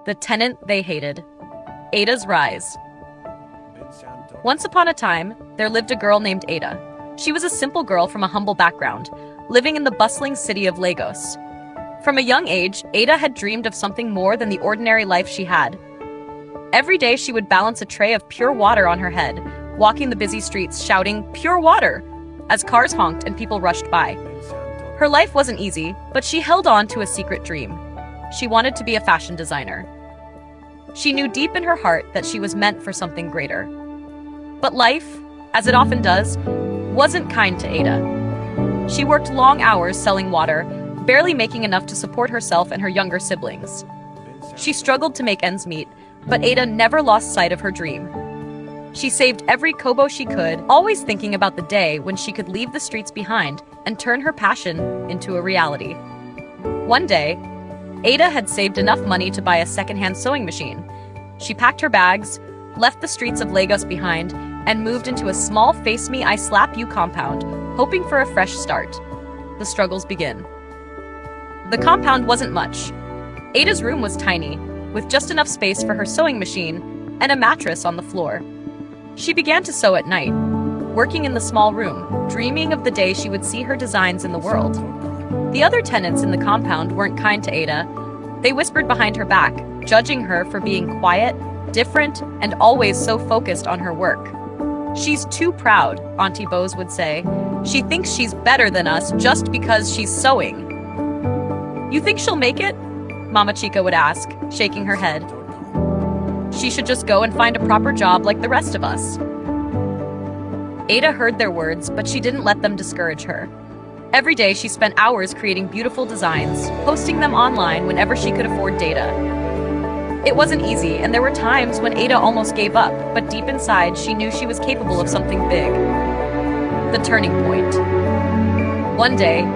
The tenant they hated. Ada's rise. Once upon a time, there lived a girl named Ada. She was a simple girl from a humble background, living in the bustling city of Lagos. From a young age, Ada had dreamed of something more than the ordinary life she had. Every day she would balance a tray of pure water on her head, walking the busy streets shouting, "Pure water!" as cars honked and people rushed by. Her life wasn't easy, but she held on to a secret dream. She wanted to be a fashion designer. She knew deep in her heart that she was meant for something greater. But life, as it often does, wasn't kind to Ada. She worked long hours selling water, barely making enough to support herself and her younger siblings. She struggled to make ends meet, but Ada never lost sight of her dream. She saved every kobo she could, always thinking about the day when she could leave the streets behind and turn her passion into a reality. One day, Ada had saved enough money to buy a secondhand sewing machine. She packed her bags, left the streets of Lagos behind, and moved into a small Face Me, I Slap You compound, hoping for a fresh start. The struggles begin. The compound wasn't much. Ada's room was tiny, with just enough space for her sewing machine and a mattress on the floor. She began to sew at night, working in the small room, dreaming of the day she would see her designs in the world. The other tenants in the compound weren't kind to Ada. They whispered behind her back, judging her for being quiet, different, and always so focused on her work. "She's too proud," Auntie Bose would say. "She thinks she's better than us just because she's sewing." "You think she'll make it?" Mama Chica would ask, shaking her head. "She should just go and find a proper job like the rest of us." Ada heard their words, but she didn't let them discourage her. Every day she spent hours creating beautiful designs, posting them online whenever she could afford data. It wasn't easy, and there were times when Ada almost gave up, but deep inside she knew she was capable of something big. The turning point. One day,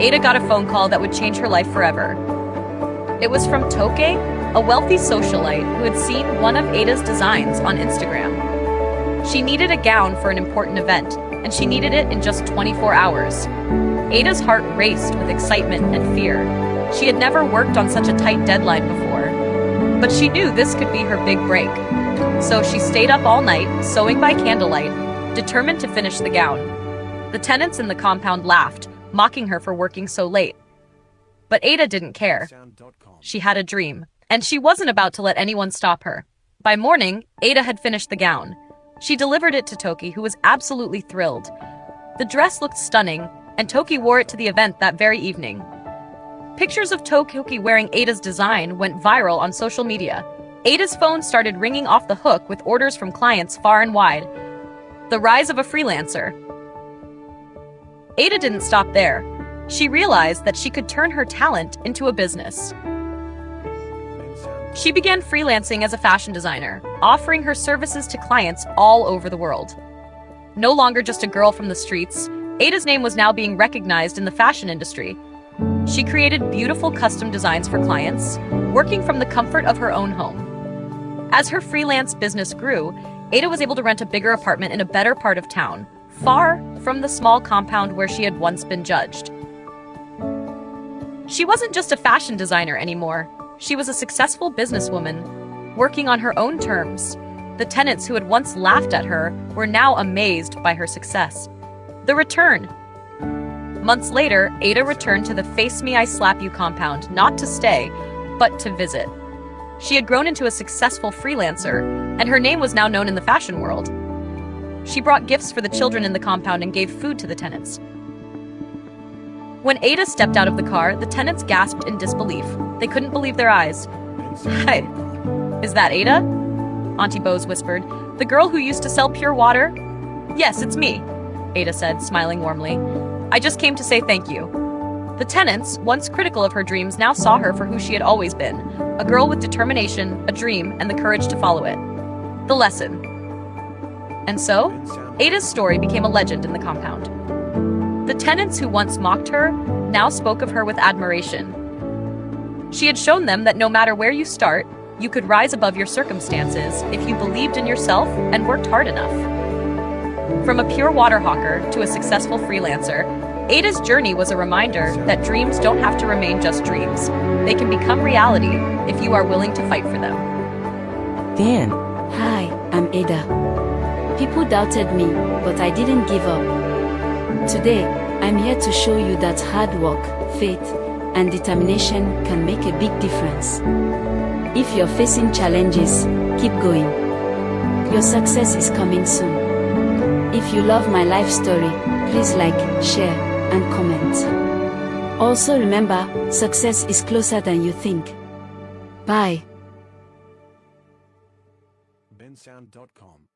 Ada got a phone call that would change her life forever. It was from Toke, a wealthy socialite who had seen one of Ada's designs on Instagram. She needed a gown for an important event, and she needed it in just 24 hours. Ada's heart raced with excitement and fear. She had never worked on such a tight deadline before, but she knew this could be her big break. So she stayed up all night, sewing by candlelight, determined to finish the gown. The tenants in the compound laughed, mocking her for working so late. But Ada didn't care. She had a dream, and she wasn't about to let anyone stop her. By morning, Ada had finished the gown. She delivered it to Toki, who was absolutely thrilled. The dress looked stunning, and Toki wore it to the event that very evening. Pictures of Toki wearing Ada's design went viral on social media. Ada's phone started ringing off the hook with orders from clients far and wide. The rise of a freelancer. Ada didn't stop there. She realized that she could turn her talent into a business. She began freelancing as a fashion designer, offering her services to clients all over the world. No longer just a girl from the streets, Ada's name was now being recognized in the fashion industry. She created beautiful custom designs for clients, working from the comfort of her own home. As her freelance business grew, Ada was able to rent a bigger apartment in a better part of town, far from the small compound where she had once been judged. She wasn't just a fashion designer anymore. She was a successful businesswoman, working on her own terms. The tenants who had once laughed at her were now amazed by her success. The return. Months later, Ada returned to the Face Me, I Slap You compound, not to stay, but to visit. She had grown into a successful freelancer, and her name was now known in the fashion world. She brought gifts for the children in the compound and gave food to the tenants. When Ada stepped out of the car, the tenants gasped in disbelief. They couldn't believe their eyes. "Hey, is that Ada?" Auntie Bose whispered. "The girl who used to sell pure water?" "Yes, it's me," Ada said, smiling warmly. "I just came to say thank you." The tenants, once critical of her dreams, now saw her for who she had always been, a girl with determination, a dream, and the courage to follow it. The lesson. And so, Ada's story became a legend in the compound. The tenants who once mocked her now spoke of her with admiration. She had shown them that no matter where you start, you could rise above your circumstances if you believed in yourself and worked hard enough. From a pure water hawker to a successful freelancer, Ada's journey was a reminder that dreams don't have to remain just dreams. They can become reality if you are willing to fight for them. Dan. Hi, I'm Ada. People doubted me, but I didn't give up. Today, I'm here to show you that hard work, faith, and determination can make a big difference. If you're facing challenges, keep going. Your success is coming soon. If you love my life story, please like, share, and comment. Also remember, success is closer than you think. Bye. bensound.com